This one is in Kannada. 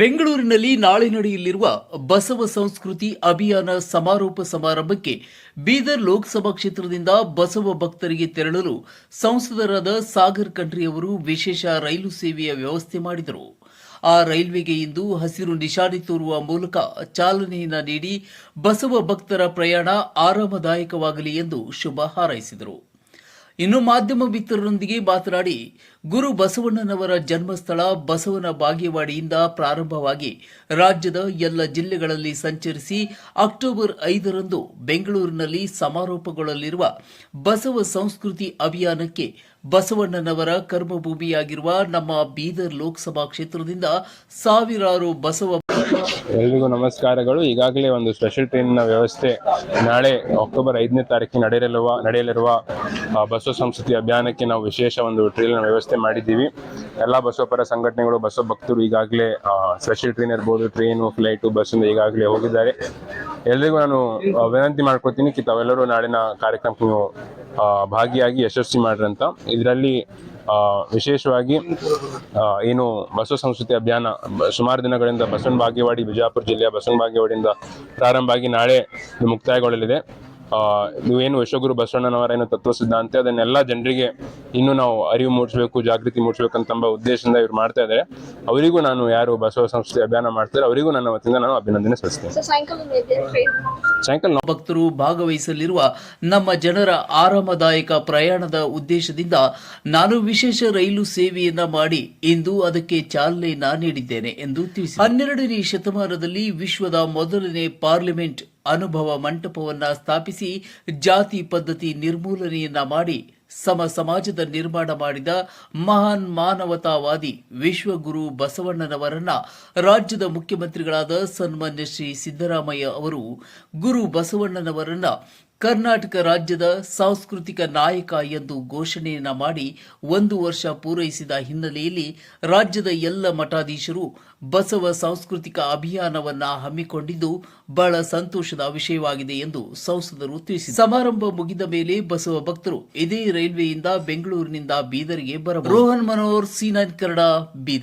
ಬೆಂಗಳೂರಿನಲ್ಲಿ ನಾಳೆ ನಡೆಯಲಿರುವ ಬಸವ ಸಂಸ್ಕೃತಿ ಅಭಿಯಾನ ಸಮಾರೋಪ ಸಮಾರಂಭಕ್ಕೆ ಬೀದರ್ ಲೋಕಸಭಾ ಕ್ಷೇತ್ರದಿಂದ ಬಸವ ಭಕ್ತರಿಗೆ ತೆರಳಲು ಸಂಸದರಾದ ಸಾಗರ್ ಖಂಡ್ರೆ ಅವರು ವಿಶೇಷ ರೈಲು ಸೇವೆಯ ವ್ಯವಸ್ಥೆ ಮಾಡಿದರು. ಆ ರೈಲ್ವೆಗೆ ಇಂದು ಹಸಿರು ನಿಶಾನೆ ತೋರುವ ಮೂಲಕ ಚಾಲನೆಯನ್ನು ನೀಡಿ ಬಸವ ಭಕ್ತರ ಪ್ರಯಾಣ ಆರಾಮದಾಯಕವಾಗಲಿ ಎಂದು ಶುಭ ಹಾರೈಸಿದರು. ಇನ್ನು ಮಾಧ್ಯಮ ಮಿತ್ರರೊಂದಿಗೆ ಮಾತನಾಡಿ, ಗುರು ಬಸವಣ್ಣನವರ ಜನ್ಮಸ್ಥಳ ಬಸವನ ಬಾಗೇವಾಡಿಯಿಂದ ಪ್ರಾರಂಭವಾಗಿ ರಾಜ್ಯದ ಎಲ್ಲ ಜಿಲ್ಲೆಗಳಲ್ಲಿ ಸಂಚರಿಸಿ ಅಕ್ಟೋಬರ್ 5ರಂದು ಬೆಂಗಳೂರಿನಲ್ಲಿ ಸಮಾರೋಪಗೊಳ್ಳಲಿರುವ ಬಸವ ಸಂಸ್ಕೃತಿ ಅಭಿಯಾನಕ್ಕೆ ಬಸವಣ್ಣನವರ ಕರ್ಮಭೂಮಿಯಾಗಿರುವ ನಮ್ಮ ಬೀದರ್ ಲೋಕಸಭಾ ಕ್ಷೇತ್ರದಿಂದ ಸಾವಿರಾರು ಬಸವ ಎಲ್ರಿಗೂ ನಮಸ್ಕಾರಗಳು. ಈಗಾಗಲೇ ಒಂದು ಸ್ಪೆಷಲ್ ಟ್ರೈನ್ನ ವ್ಯವಸ್ಥೆ ನಾಳೆ ಅಕ್ಟೋಬರ್ 5ನೇ ತಾರೀಕಿಗೆ ನಡೆಯಲಿರುವ ಬಸವ ಸಂಸ್ಕೃತಿ ಅಭಿಯಾನಕ್ಕೆ ನಾವು ವಿಶೇಷ ಒಂದು ಟ್ರೈನ್ ವ್ಯವಸ್ಥೆ ಮಾಡಿದ್ದೀವಿ. ಎಲ್ಲ ಬಸವಪರ ಸಂಘಟನೆಗಳು, ಬಸವ ಭಕ್ತರು ಈಗಾಗಲೇ ಸ್ಪೆಷಲ್ ಟ್ರೈನ್ ಇರ್ಬೋದು, ಟ್ರೈನು, ಫ್ಲೈಟು, ಬಸ್ಸಿಂದ ಈಗಾಗಲೇ ಹೋಗಿದ್ದಾರೆ. ಎಲ್ರಿಗೂ ನಾನು ವಿನಂತಿ ಮಾಡ್ಕೊತೀನಿ ತಾವೆಲ್ಲರೂ ನಾಳಿನ ಕಾರ್ಯಕ್ರಮಕ್ಕೆ ನೀವು ಭಾಗಿಯಾಗಿ ಯಶಸ್ವಿ ಮಾಡ್ರಿ ಅಂತ. ಇದರಲ್ಲಿ ವಿಶೇಷವಾಗಿ ಏನು ಬಸವ ಸಂಸ್ಕೃತಿ ಅಭಿಯಾನ ಸುಮಾರು ದಿನಗಳಿಂದ ಬಸವನ ಬಾಗೇವಾಡಿ, ಬಿಜಾಪುರ ಜಿಲ್ಲೆಯ ಬಸವನ ಬಾಗೇವಾಡಿಯಿಂದ ಪ್ರಾರಂಭ ಆಗಿ ನಾಳೆ ಮುಕ್ತಾಯಗೊಳ್ಳಲಿದೆ. ನೀವೇನು ವಿಶ್ವಗುರು ಬಸವಣ್ಣನವರ ಏನು ತತ್ವ ಸಿದ್ಧಾಂತ ಅದನ್ನೆಲ್ಲ ಜನರಿಗೆ ಇನ್ನೂ ನಾವು ಅರಿವು ಮೂಡಿಸಬೇಕು, ಜಾಗೃತಿ ಮೂಡಿಸಬೇಕಂತ ಉದ್ದೇಶದಿಂದ ಇವ್ರು ಮಾಡ್ತಾ ಇದ್ದಾರೆ. ಅವರಿಗೂ ನಾನು ಯಾರು ಬಸವ ಸಂಸ್ಕೃತಿ ಅಭಿಯಾನ ಮಾಡ್ತಾರೆ ಅವರಿಗೂ ನನ್ನ ವತಿಯಿಂದ ನಾನು ಅಭಿನಂದನೆ ಸಲ್ಲಿಸ್ತೇನೆ. ಸಾಯಂಕಾಲ ಭಕ್ತರು ಭಾಗವಹಿಸಲಿರುವ ನಮ್ಮ ಜನರ ಆರಾಮದಾಯಕ ಪ್ರಯಾಣದ ಉದ್ದೇಶದಿಂದ ನಾನು ವಿಶೇಷ ರೈಲು ಸೇವೆಯನ್ನ ಮಾಡಿ ಇಂದು ಅದಕ್ಕೆ ಚಾಲನೆ ನೀಡಿದ್ದೇನೆ ಎಂದು ತಿಳಿಸಿ 12ನೇ ಶತಮಾನದಲ್ಲಿ ವಿಶ್ವದ ಮೊದಲನೇ ಪಾರ್ಲಿಮೆಂಟ್ ಅನುಭವ ಮಂಟಪವನ್ನ ಸ್ಥಾಪಿಸಿ ಜಾತಿ ಪದ್ಧತಿ ನಿರ್ಮೂಲನೆಯನ್ನ ಮಾಡಿ ಸಮಾಜದ ನಿರ್ಮಾಣ ಮಾಡಿದ ಮಹಾನ್ ಮಾನವತಾವಾದಿ ವಿಶ್ವಗುರು ಬಸವಣ್ಣನವರನ್ನ ರಾಜ್ಯದ ಮುಖ್ಯಮಂತ್ರಿಗಳಾದ ಸನ್ಮಾನ್ಯ ಶ್ರೀ ಸಿದ್ದರಾಮಯ್ಯ ಅವರು ಗುರು ಬಸವಣ್ಣನವರನ್ನ ಕರ್ನಾಟಕ ರಾಜ್ಯದ ಸಾಂಸ್ಕೃತಿಕ ನಾಯಕ ಎಂದು ಘೋಷಣೆಯನ್ನ ಮಾಡಿ 1 ವರ್ಷ ಪೂರೈಸಿದ ಹಿನ್ನೆಲೆಯಲ್ಲಿ ರಾಜ್ಯದ ಎಲ್ಲ ಮಠಾಧೀಶರು ಬಸವ ಸಾಂಸ್ಕೃತಿಕ ಅಭಿಯಾನವನ್ನ ಹಮ್ಮಿಕೊಂಡಿದ್ದು ಬಹಳ ಸಂತೋಷದ ವಿಷಯವಾಗಿದೆ ಎಂದು ಸಂಸದರು ತಿಳಿಸಿದರು. ಸಮಾರಂಭ ಮುಗಿದ ಮೇಲೆ ಬಸವ ಭಕ್ತರು ಇದೇ ರೈಲ್ವೆಯಿಂದ ಬೆಂಗಳೂರಿನಿಂದ ಬೀದರ್ಗೆ ಬರಬಹುದು. ರೋಹನ್ ಮನೋಹರ್, C9 ಕನ್ನಡ, ಬೀದರ್.